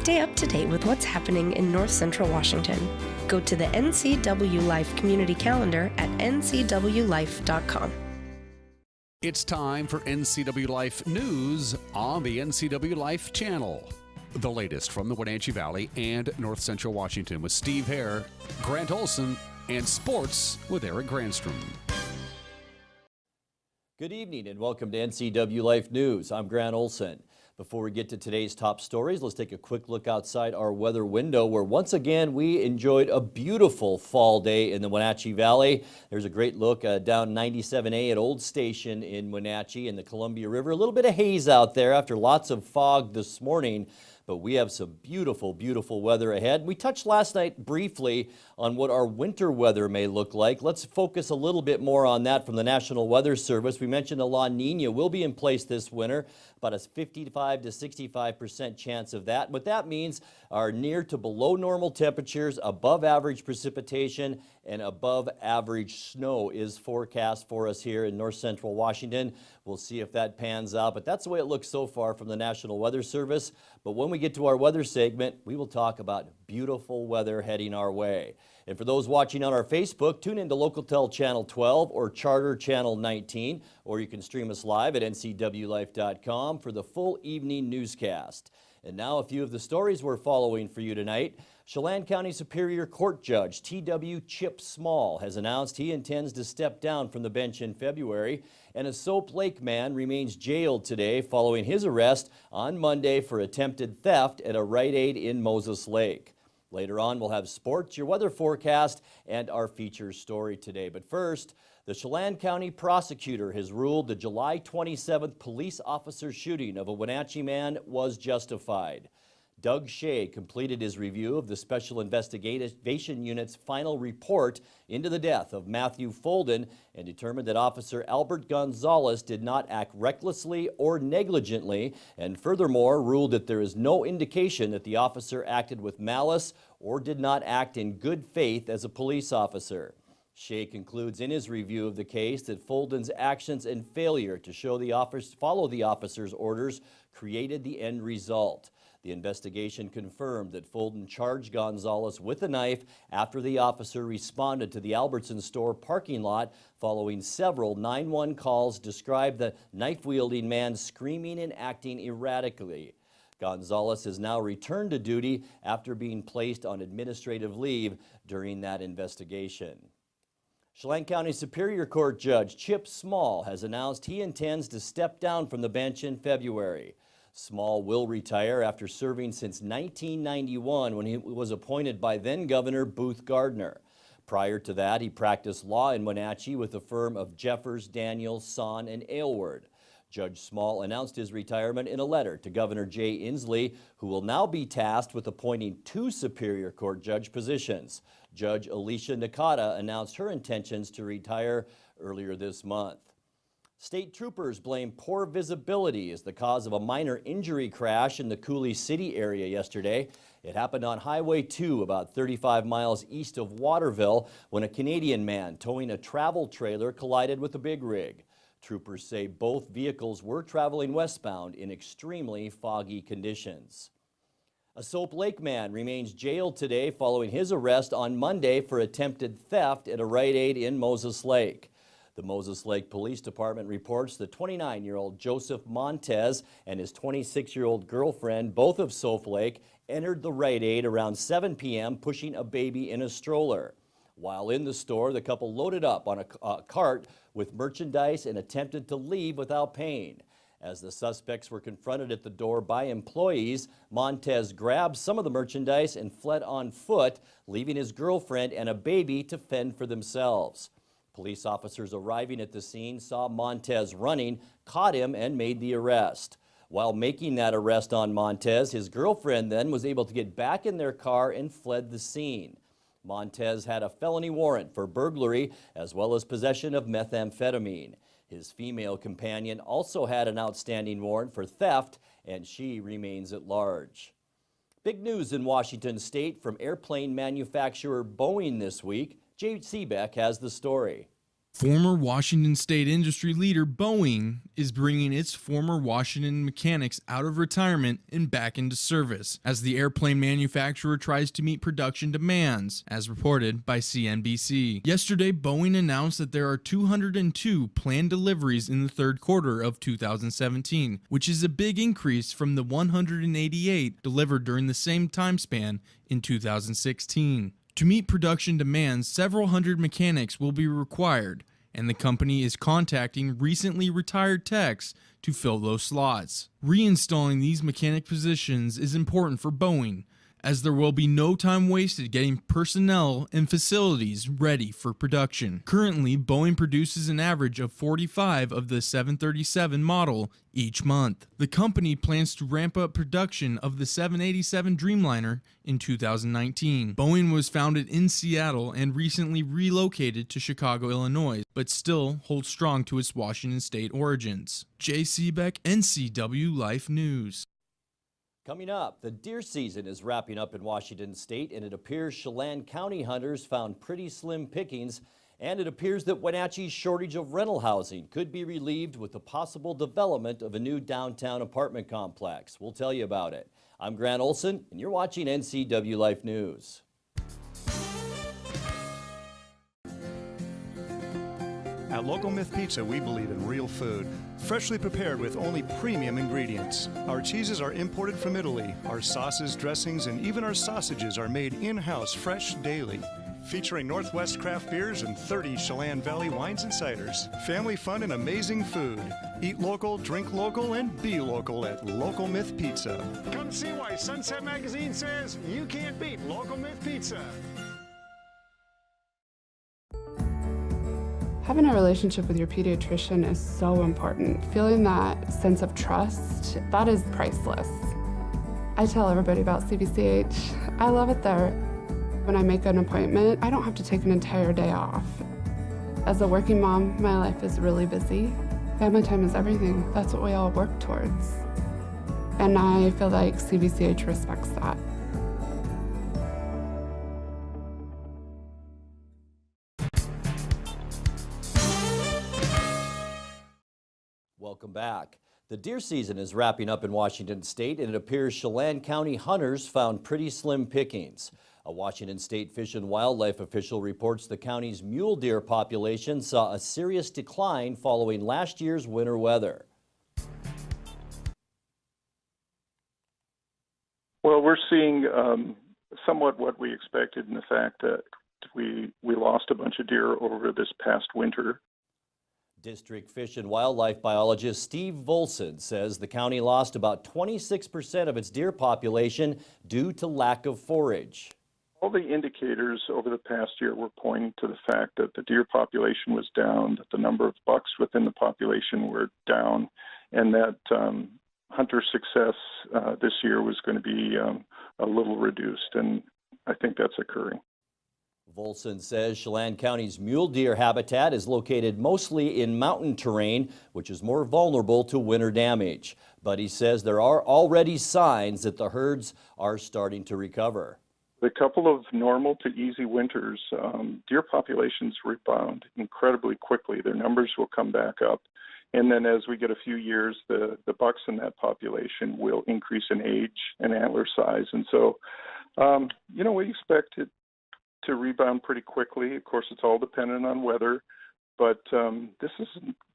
Stay up to date with what's happening in North Central Washington. Go to the NCW Life community calendar at ncwlife.com. It's time for NCW Life News on the NCW Life channel. The latest from the Wenatchee Valley and North Central Washington with Steve Hare, Grant Olson, and sports with Eric Granstrom. Good evening and welcome to NCW Life News. I'm Grant Olson. Before we get to today's top stories, let's take a quick look outside our weather window where once again we enjoyed a beautiful fall day in the Wenatchee Valley. There's a great look down 97A at Old Station in Wenatchee in the Columbia River. A little bit of haze out there after lots of fog this morning. But we have some beautiful, beautiful weather ahead. We touched last night briefly on what our winter weather may look like. Let's focus a little bit more on that from the National Weather Service. We mentioned a La Nina will be in place this winter, about a 55 to 65% chance of that. What that means are near to below normal temperatures, above average precipitation, and above average snow is forecast for us here in north central Washington. We'll see if that pans out, but that's the way it looks so far from the National Weather Service. But when we get to our weather segment, we will talk about beautiful weather heading our way. And for those watching on our Facebook, tune into LocalTel Channel 12 or Charter Channel 19, or you can stream us live at ncwlife.com for the full evening newscast. And now a few of the stories we're following for you tonight. Chelan County Superior Court Judge T.W. Chip Small has announced he intends to step down from the bench in February, and a Soap Lake man remains jailed today following his arrest on Monday for attempted theft at a Rite Aid in Moses Lake. Later on, we'll have sports, your weather forecast, and our feature story today. But first, the Chelan County prosecutor has ruled the July 27th police officer shooting of a Wenatchee man was justified. Doug Shea completed his review of the Special Investigation Unit's final report into the death of Matthew Folden and determined that Officer Albert Gonzalez did not act recklessly or negligently, and furthermore ruled that there is no indication that the officer acted with malice or did not act in good faith as a police officer. Shea concludes in his review of the case that Folden's actions and failure to follow the officer's orders created the end result. The investigation confirmed that Folden charged Gonzalez with a knife after the officer responded to the Albertson store parking lot following several 911 calls described the knife-wielding man screaming and acting erratically. Gonzalez has now returned to duty after being placed on administrative leave during that investigation. Chelan County Superior Court Judge Chip Small has announced he intends to step down from the bench in February. Small will retire after serving since 1991 when he was appointed by then-Governor Booth Gardner. Prior to that, he practiced law in Wenatchee with the firm of Jeffers, Daniels, Son, and Aylward. Judge Small announced his retirement in a letter to Governor Jay Inslee, who will now be tasked with appointing 2 Superior Court judge positions. Judge Alicia Nakata announced her intentions to retire earlier this month. State troopers blame poor visibility as the cause of a minor injury crash in the Coulee City area yesterday. It happened on Highway 2 about 35 miles east of Waterville when a Canadian man towing a travel trailer collided with a big rig. Troopers say both vehicles were traveling westbound in extremely foggy conditions. A Soap Lake man remains jailed today following his arrest on Monday for attempted theft at a Rite Aid in Moses Lake. The Moses Lake Police Department reports the 29-year-old Joseph Montez and his 26-year-old girlfriend, both of Soap Lake, entered the Rite Aid around 7 p.m. pushing a baby in a stroller. While in the store, the couple loaded up on a cart with merchandise and attempted to leave without paying. As the suspects were confronted at the door by employees, Montez grabbed some of the merchandise and fled on foot, leaving his girlfriend and a baby to fend for themselves. Police officers arriving at the scene saw Montez running, caught him, and made the arrest. While making that arrest on Montez, his girlfriend then was able to get back in their car and fled the scene. Montez had a felony warrant for burglary as well as possession of methamphetamine. His female companion also had an outstanding warrant for theft, and she remains at large. Big news in Washington State from airplane manufacturer Boeing this week. Jay Seebeck has the story. Former Washington State industry leader Boeing is bringing its former Washington mechanics out of retirement and back into service as the airplane manufacturer tries to meet production demands, as reported by CNBC. Yesterday, Boeing announced that there are 202 planned deliveries in the third quarter of 2017, which is a big increase from the 188 delivered during the same time span in 2016. To meet production demands, several hundred mechanics will be required, and the company is contacting recently retired techs to fill those slots. Reinstalling these mechanic positions is important for Boeing, as there will be no time wasted getting personnel and facilities ready for production. Currently, Boeing produces an average of 45 of the 737 model each month. The company plans to ramp up production of the 787 Dreamliner in 2019. Boeing was founded in Seattle and recently relocated to Chicago, Illinois, but still holds strong to its Washington State origins. Jay Seebeck, NCW Life News. Coming up, the deer season is wrapping up in Washington State, and it appears Chelan County hunters found pretty slim pickings, and it appears that Wenatchee's shortage of rental housing could be relieved with the possible development of a new downtown apartment complex. We'll tell you about it. I'm Grant Olson, and you're watching NCW Life News. At Local Myth Pizza, we believe in real food, freshly prepared with only premium ingredients. Our cheeses are imported from Italy. Our sauces, dressings, and even our sausages are made in-house, fresh daily. Featuring Northwest craft beers and 30 Chelan Valley wines and ciders. Family fun and amazing food. Eat local, drink local, and be local at Local Myth Pizza. Come see why Sunset Magazine says you can't beat Local Myth Pizza. Having a relationship with your pediatrician is so important. Feeling that sense of trust, that is priceless. I tell everybody about CBCH. I love it there. When I make an appointment, I don't have to take an entire day off. As a working mom, my life is really busy. Family time is everything. That's what we all work towards. And I feel like CBCH respects that. Welcome back. The deer season is wrapping up in Washington State, and it appears Chelan County hunters found pretty slim pickings. A Washington State Fish and Wildlife official reports the county's mule deer population saw a serious decline following last year's winter weather. Well, we're seeing somewhat what we expected in the fact that we lost a bunch of deer over this past winter. District Fish and Wildlife biologist Steve Volson says the county lost about 26% of its deer population due to lack of forage. All the indicators over the past year were pointing to the fact that the deer population was down, that the number of bucks within the population were down, and that hunter success this year was going to be a little reduced, and I think that's occurring. Volson says Chelan County's mule deer habitat is located mostly in mountain terrain, which is more vulnerable to winter damage. But he says there are already signs that the herds are starting to recover. A couple of normal to easy winters, deer populations rebound incredibly quickly. Their numbers will come back up. And then as we get a few years, the bucks in that population will increase in age and antler size. And so, we expect it to rebound pretty quickly. Of course, it's all dependent on weather, but this is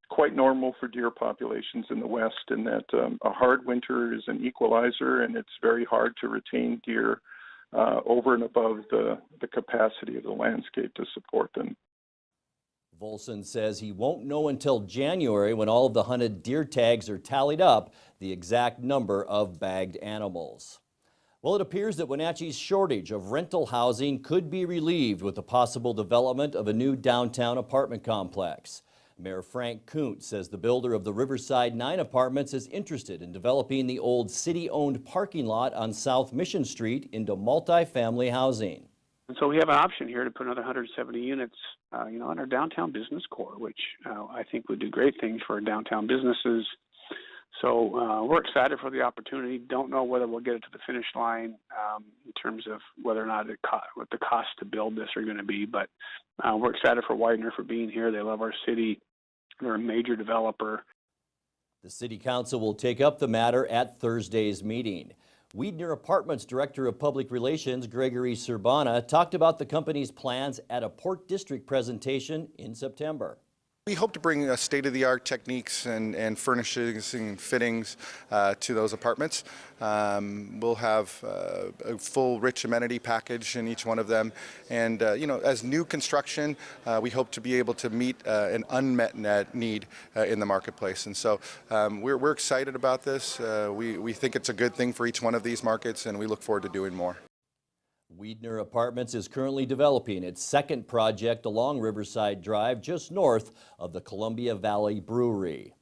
quite normal for deer populations in the West in that a hard winter is an equalizer, and it's very hard to retain deer over and above the capacity of the landscape to support them. Volson says he won't know until January, when all of the hunted deer tags are tallied up, the exact number of bagged animals. Well, it appears that Wenatchee's shortage of rental housing could be relieved with the possible development of a new downtown apartment complex. Mayor Frank Kuntz says the builder of the Riverside 9 apartments is interested in developing the old city-owned parking lot on South Mission Street into multi-family housing. And so we have an option here to put another 170 units, in our downtown business core, which I think would do great things for downtown businesses, So we're excited for the opportunity. Don't know whether we'll get it to the finish line in terms of whether or not what the costs to build this are going to be. But we're excited for Widener for being here. They love our city. They're a major developer. The City Council will take up the matter at Thursday's meeting. Widener Apartments Director of Public Relations, Gregory Cerbana, talked about the company's plans at a Port District presentation in September. We hope to bring state-of-the-art techniques and furnishings and fittings to those apartments. We'll have a full, rich amenity package in each one of them. And, as new construction, we hope to be able to meet an unmet need in the marketplace. And so we're excited about this. We think it's a good thing for each one of these markets, and we look forward to doing more. Widener Apartments is currently developing its second project along Riverside Drive, just north of the Columbia Valley Brewery.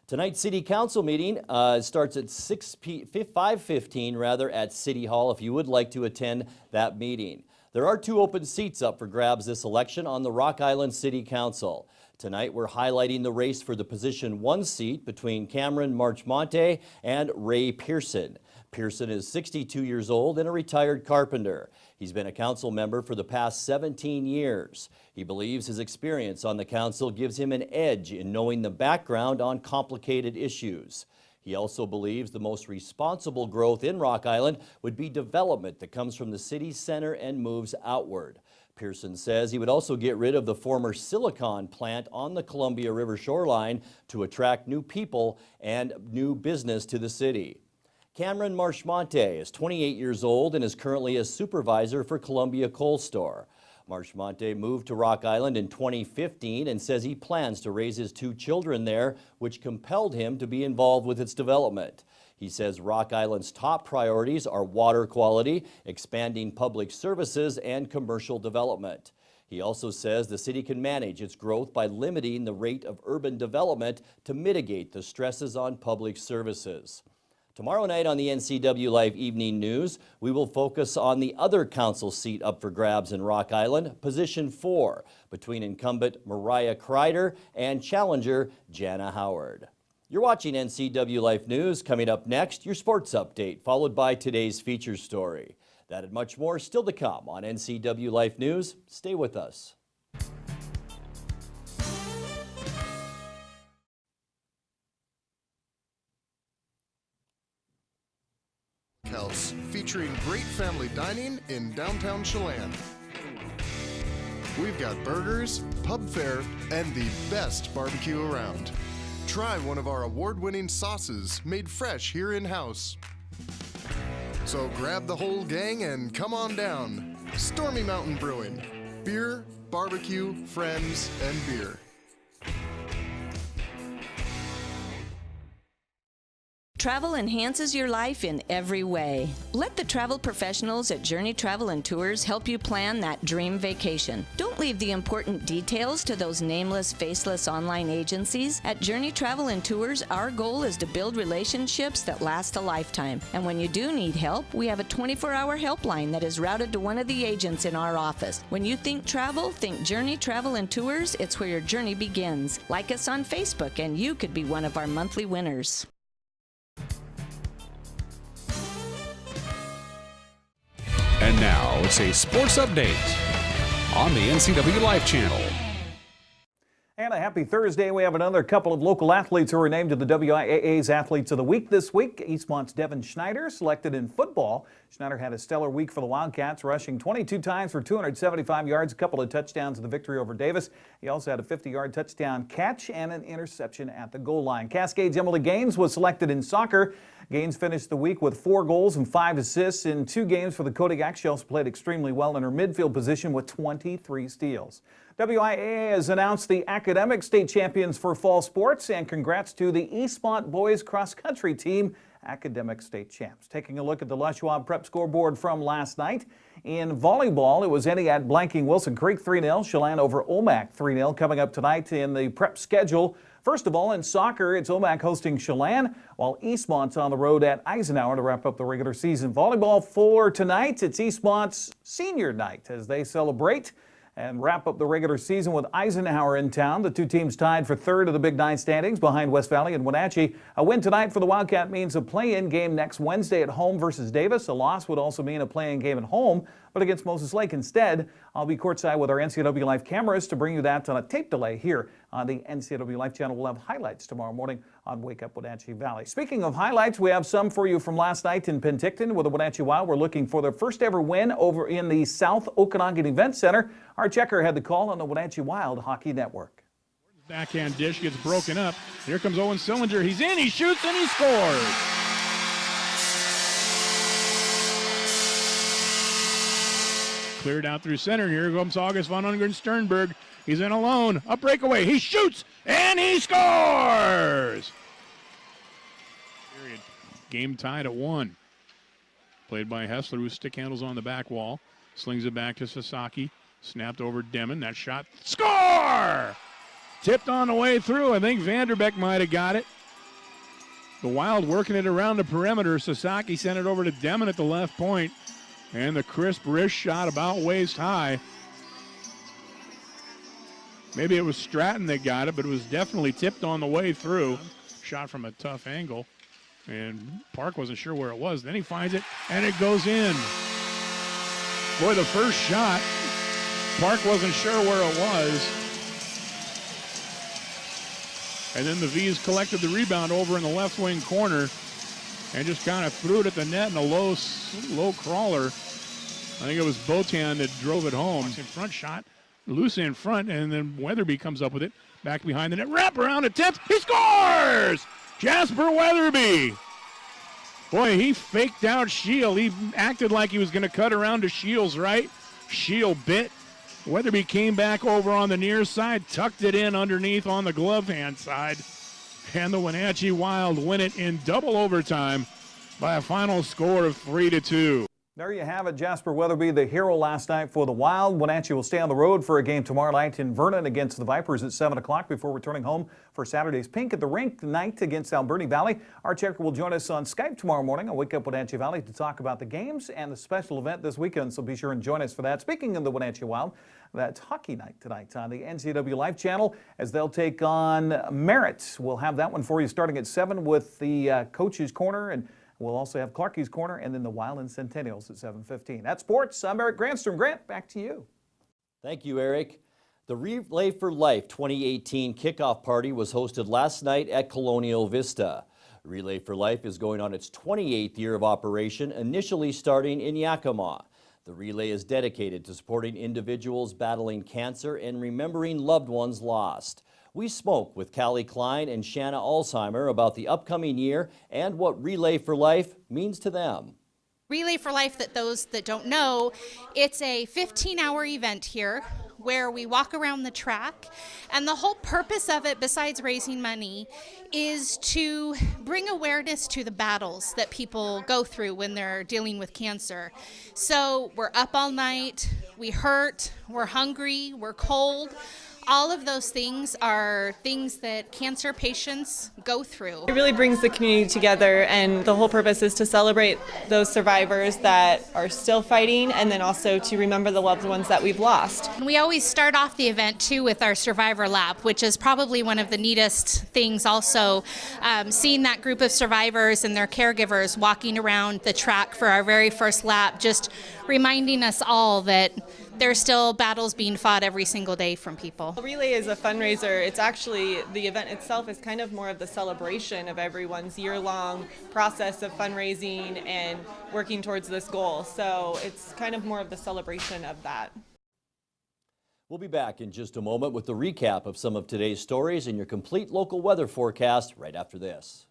Tonight's City Council meeting starts at 5:15 at City Hall if you would like to attend that meeting. There are 2 open seats up for grabs this election on the Rock Island City Council. Tonight we're highlighting the race for the position 1 seat between Cameron Marchmonte and Ray Pearson. Pearson is 62 years old and a retired carpenter. He's been a council member for the past 17 years. He believes his experience on the council gives him an edge in knowing the background on complicated issues. He also believes the most responsible growth in Rock Island would be development that comes from the city center and moves outward. Pearson says he would also get rid of the former silicon plant on the Columbia River shoreline to attract new people and new business to the city. Cameron Marchmonte is 28 years old and is currently a supervisor for Columbia Coal Store. Marchmonte moved to Rock Island in 2015 and says he plans to raise his 2 children there, which compelled him to be involved with its development. He says Rock Island's top priorities are water quality, expanding public services, and commercial development. He also says the city can manage its growth by limiting the rate of urban development to mitigate the stresses on public services. Tomorrow night on the NCW Live Evening News, we will focus on the other council seat up for grabs in Rock Island, position 4, between incumbent Mariah Kreider and challenger Jana Howard. You're watching NCW Life News. Coming up next, your sports update, followed by today's feature story. That and much more still to come on NCW Life News. Stay with us. House, featuring great family dining in downtown Chelan. We've got burgers, pub fare, and the best barbecue around. Try one of our award-winning sauces made fresh here in-house. So grab the whole gang and come on down. Stormy Mountain Brewing. Beer, barbecue, friends, and beer. Travel enhances your life in every way. Let the travel professionals at Journey Travel and Tours help you plan that dream vacation. Don't leave the important details to those nameless, faceless online agencies. At Journey Travel and Tours, our goal is to build relationships that last a lifetime. And when you do need help, we have a 24-hour helpline that is routed to one of the agents in our office. When you think travel, think Journey Travel and Tours. It's where your journey begins. Like us on Facebook, and you could be one of our monthly winners. And now it's a sports update on the NCW Life channel. And a happy Thursday. We have another couple of local athletes who were named to the WIAA's Athletes of the Week this week. Eastmont's Devin Schneider selected in football. Schneider had a stellar week for the Wildcats, rushing 22 times for 275 yards, a couple of touchdowns in the victory over Davis. He also had a 50-yard touchdown catch and an interception at the goal line. Cascade's Emily Gaines was selected in soccer. Gaines finished the week with 4 goals and 5 assists in 2 games for the Kodiak. She also played extremely well in her midfield position with 23 steals. WIAA has announced the academic state champions for fall sports, and congrats to the Eastmont boys cross country team, academic state champs. Taking a look at the Les Schwab Prep scoreboard from last night. In volleyball, it was Entiat blanking Wilson Creek 3-0, Chelan over Omak 3-0. Coming up tonight in the prep schedule. First of all, in soccer, it's Omak hosting Chelan, while Eastmont's on the road at Eisenhower to wrap up the regular season. Volleyball for tonight, it's Eastmont's senior night as they celebrate And wrap up the regular season with Eisenhower in town. The two teams tied for third of the Big Nine standings behind West Valley and Wenatchee. A win tonight for the Wildcat means a play-in game next Wednesday at home versus Davis. A loss would also mean a play-in game at home, but against Moses Lake instead. I'll be courtside with our NCW Life cameras to bring you that on a tape delay here on the NCW Life channel. We'll have highlights tomorrow morning on Wake Up Wenatchee Valley. Speaking of highlights, we have some for you from last night in Penticton with the Wenatchee Wild. We're looking for their first ever win over in the South Okanagan Event Center. Our checker had the call on the Wenatchee Wild Hockey Network. Backhand dish gets broken up. Here comes Owen Sillinger. He's in, he shoots, and he scores. Cleared out through center. Here comes August von Ungern Sternberg. He's in alone. A breakaway. He shoots, and he scores. Period. Game tied at 1. Played by Hessler, who stick handles on the back wall. Slings it back to Sasaki. Snapped over Demon. That shot. Score! Tipped on the way through. I think Vanderbeck might have got it. The Wild working it around the perimeter. Sasaki sent it over to Demon at the left point. And the crisp wrist shot about waist high. Maybe it was Stratton that got it, but it was definitely tipped on the way through. Shot from a tough angle. And Park wasn't sure where it was. Then he finds it, and it goes in. Boy, the first shot, Park wasn't sure where it was. And then the V's collected the rebound over in the left wing corner and just kind of threw it at the net in a low crawler. I think it was Botan that drove it home. In front shot, loose in front, and then Weatherby comes up with it. Back behind the net, wrap around attempt, he scores! Jasper Weatherby. Boy, he faked out Shield. He acted like he was going to cut around to Shield's right. Shield bit. Weatherby came back over on the near side, tucked it in underneath on the glove hand side. And the Wenatchee Wild win it in double overtime by a final score of 3-2. There you have it. Jasper Weatherby, the hero last night for the Wild. Wenatchee will stay on the road for a game tomorrow night in Vernon against the Vipers at 7 o'clock before returning home for Saturday's Pink at the Rink night against Alberni Valley. Our checker will join us on Skype tomorrow morning on Wake Up Wenatchee Valley to talk about the games and the special event this weekend, so be sure and join us for that. Speaking of the Wenatchee Wild, that's hockey night tonight on the NCW Life channel as they'll take on Merritt. We'll have that one for you starting at 7 with the Coach's Corner, and we'll also have Clarkie's Corner and then the Wild and Centennials at 7:15. That's sports. I'm Eric Grandstrom. Grant, back to you. Thank you, Eric. The Relay for Life 2018 kickoff party was hosted last night at Colonial Vista. Relay for Life is going on its 28th year of operation, initially starting in Yakima. The relay is dedicated to supporting individuals battling cancer and remembering loved ones lost. We spoke with Callie Klein and Shanna Alzheimer about the upcoming year and what Relay for Life means to them. Relay for Life, that those that don't know, it's a 15-hour event here where we walk around the track, and the whole purpose of it, besides raising money, is to bring awareness to the battles that people go through when they're dealing with cancer. So we're up all night, we hurt, we're hungry, we're cold. All of those things are things that cancer patients go through. It really brings the community together, and the whole purpose is to celebrate those survivors that are still fighting, and then also to remember the loved ones that we've lost. We always start off the event too with our survivor lap, which is probably one of the neatest things also, seeing that group of survivors and their caregivers walking around the track for our very first lap, just reminding us all that there's still battles being fought every single day from people. Relay is a fundraiser. It's actually, the event itself is kind of more of the celebration of everyone's year-long process of fundraising and working towards this goal. So it's kind of more of the celebration of that. We'll be back in just a moment with the recap of some of today's stories and your complete local weather forecast right after this.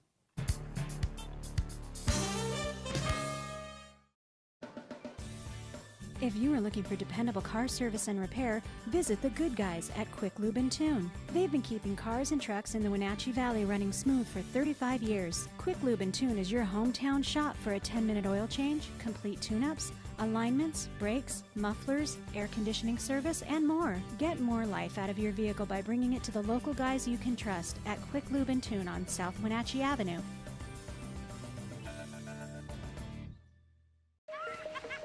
If you are looking for dependable car service and repair, visit the good guys at Quick Lube and Tune. They've been keeping cars and trucks in the Wenatchee Valley running smooth for 35 years. Quick Lube and Tune is your hometown shop for a 10-minute oil change, complete tune-ups, alignments, brakes, mufflers, air conditioning service, and more. Get more life out of your vehicle by bringing it to the local guys you can trust at Quick Lube and Tune on South Wenatchee Avenue.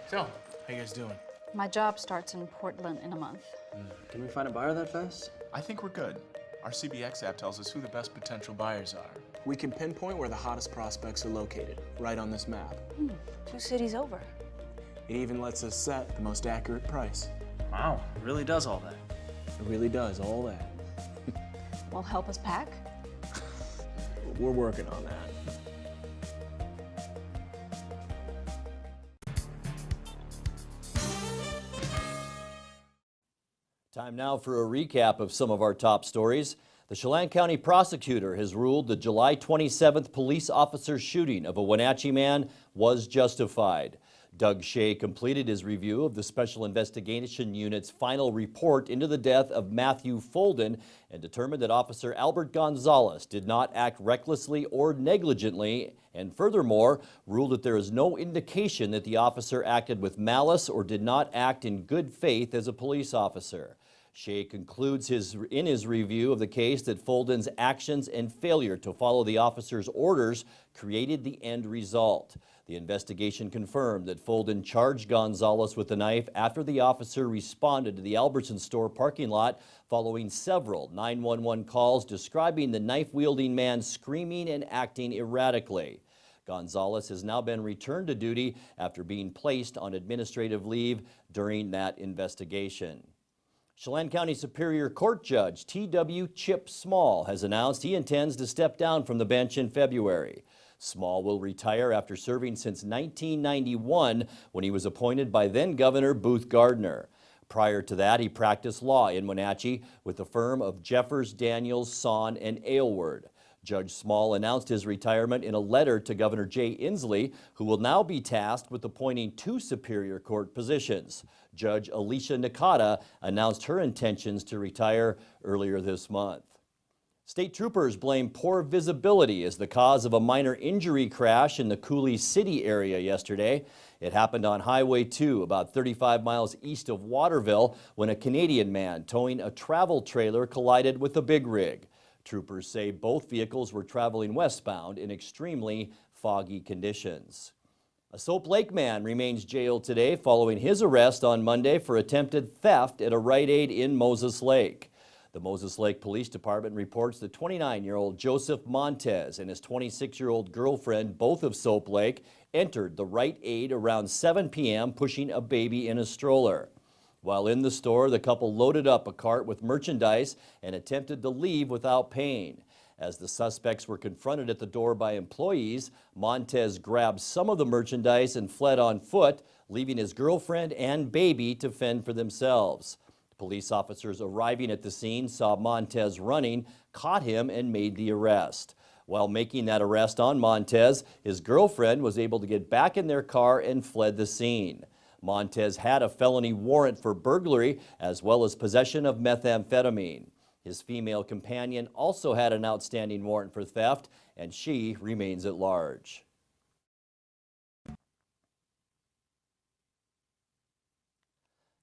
So, how you guys doing? My job starts in Portland in a month. Can we find a buyer that fast? I think we're good. Our CBX app tells us who the best potential buyers are. We can pinpoint where the hottest prospects are located, right on this map. 2 cities over. It even lets us set the most accurate price. Wow, it really does all that. It really does all that. Well, help us pack? We're working on that. Time now for a recap of some of our top stories. The Chelan County prosecutor has ruled the July 27th police officer shooting of a Wenatchee man was justified. Doug Shea completed his review of the Special Investigation Unit's final report into the death of Matthew Folden and determined that Officer Albert Gonzalez did not act recklessly or negligently, and furthermore ruled that there is no indication that the officer acted with malice or did not act in good faith as a police officer. Shea concludes in his review of the case that Folden's actions and failure to follow the officer's orders created the end result. The investigation confirmed that Folden charged Gonzalez with the knife after the officer responded to the Albertson store parking lot following several 911 calls describing the knife-wielding man screaming and acting erratically. Gonzalez has now been returned to duty after being placed on administrative leave during that investigation. Chelan County Superior Court Judge T.W. Chip Small has announced he intends to step down from the bench in February. Small will retire after serving since 1991 when he was appointed by then-Governor Booth Gardner. Prior to that, he practiced law in Wenatchee with the firm of Jeffers, Daniels, Son, and Aylward. Judge Small announced his retirement in a letter to Governor Jay Inslee, who will now be tasked with appointing 2 Superior Court positions. Judge Alicia Nakata announced her intentions to retire earlier this month. State troopers blame poor visibility as the cause of a minor injury crash in the Coulee City area yesterday. It happened on Highway 2, about 35 miles east of Waterville, when a Canadian man towing a travel trailer collided with a big rig. Troopers say both vehicles were traveling westbound in extremely foggy conditions. A Soap Lake man remains jailed today following his arrest on Monday for attempted theft at a Rite Aid in Moses Lake. The Moses Lake Police Department reports that 29-year-old Joseph Montez and his 26-year-old girlfriend, both of Soap Lake, entered the Rite Aid around 7 p.m. pushing a baby in a stroller. While in the store, the couple loaded up a cart with merchandise and attempted to leave without paying. As the suspects were confronted at the door by employees, Montez grabbed some of the merchandise and fled on foot, leaving his girlfriend and baby to fend for themselves. Police officers arriving at the scene saw Montez running, caught him, and made the arrest. While making that arrest on Montez, his girlfriend was able to get back in their car and fled the scene. Montez had a felony warrant for burglary as well as possession of methamphetamine. His female companion also had an outstanding warrant for theft, and she remains at large.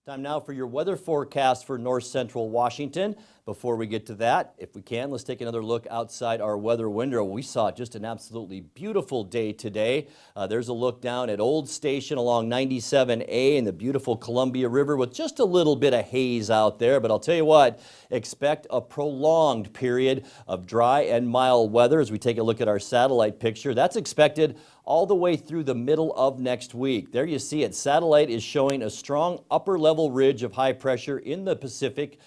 Time now for your weather forecast for north central Washington. Before we get to that, if we can, let's take another look outside our weather window. We saw just an absolutely beautiful day today. There's a look down at Old Station along 97A and the beautiful Columbia River with just a little bit of haze out there. But I'll tell you what, expect a prolonged period of dry and mild weather as we take a look at our satellite picture. That's expected all the way through the middle of next week. There you see it. Satellite is showing a strong upper level ridge of high pressure in the Pacific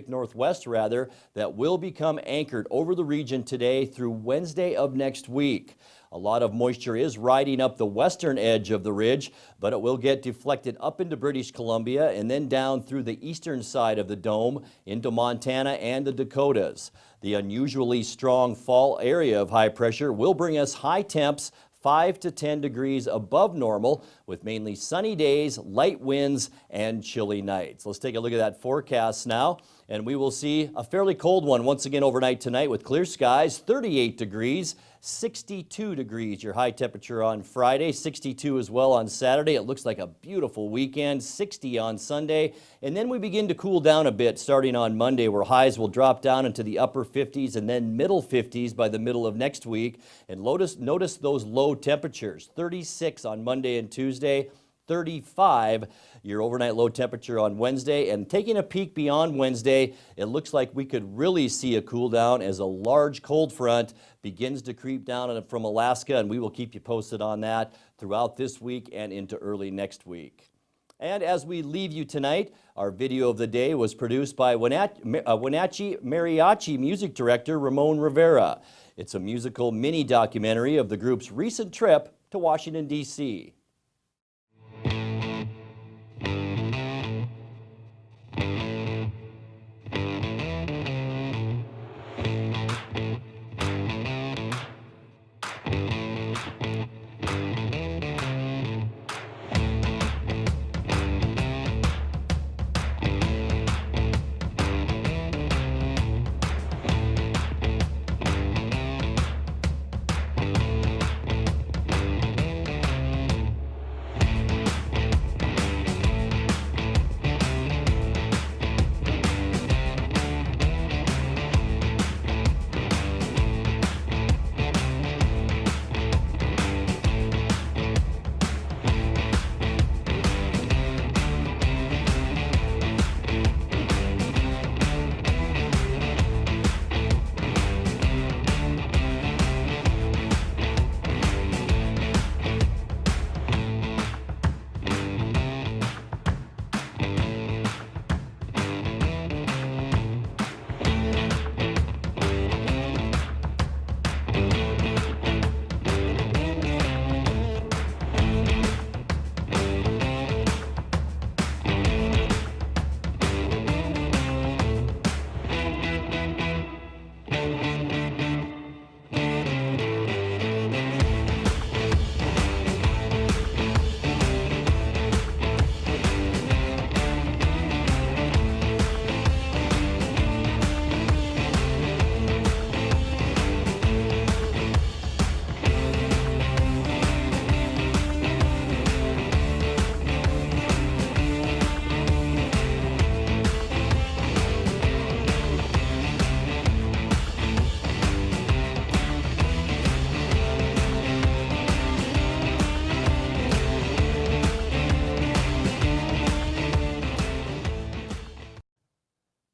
Northwest that will become anchored over the region today through Wednesday of next week. A lot of moisture is riding up the western edge of the ridge, but it will get deflected up into British Columbia and then down through the eastern side of the dome into Montana and the Dakotas. The unusually strong fall area of high pressure will bring us high temps 5 to 10 degrees above normal with mainly sunny days, light winds, and chilly nights. Let's take a look at that forecast now, and we will see a fairly cold one once again overnight tonight with clear skies, 38 degrees, 62 degrees your high temperature on Friday, 62 as well on Saturday. It looks like a beautiful weekend, 60 on Sunday, and then we begin to cool down a bit starting on Monday, where highs will drop down into the upper 50s and then middle 50s by the middle of next week. And notice those low temperatures, 36 on Monday and Tuesday, 35. Your overnight low temperature on Wednesday. And taking a peek beyond Wednesday, it looks like we could really see a cool down as a large cold front begins to creep down from Alaska, and we will keep you posted on that throughout this week and into early next week. And as we leave you tonight, our video of the day was produced by Wenatchee Mariachi music director Ramon Rivera. It's a musical mini documentary of the group's recent trip to Washington, D.C.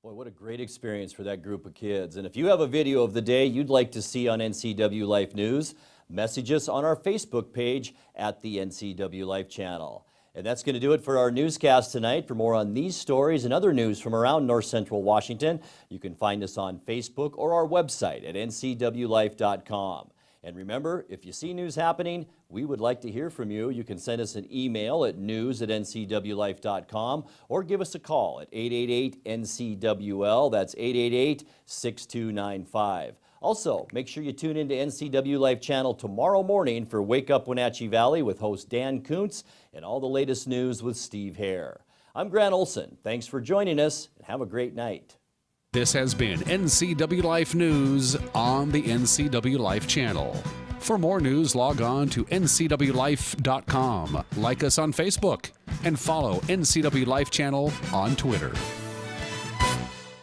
Boy, what a great experience for that group of kids. And if you have a video of the day you'd like to see on NCW Life News, message us on our Facebook page at the NCW Life channel. And that's going to do it for our newscast tonight. For more on these stories and other news from around North Central Washington, you can find us on Facebook or our website at ncwlife.com. And remember, if you see news happening, we would like to hear from you. You can send us an email at news@ncwlife.com or give us a call at 888-NCWL. That's 888-6295. Also, make sure you tune into NCW Life Channel tomorrow morning for Wake Up Wenatchee Valley with host Dan Kuntz and all the latest news with Steve Hare. I'm Grant Olson. Thanks for joining us and have a great night. This has been NCW Life News on the NCW Life channel. For more news, log on to ncwlife.com, like us on Facebook, and follow NCW Life channel on Twitter.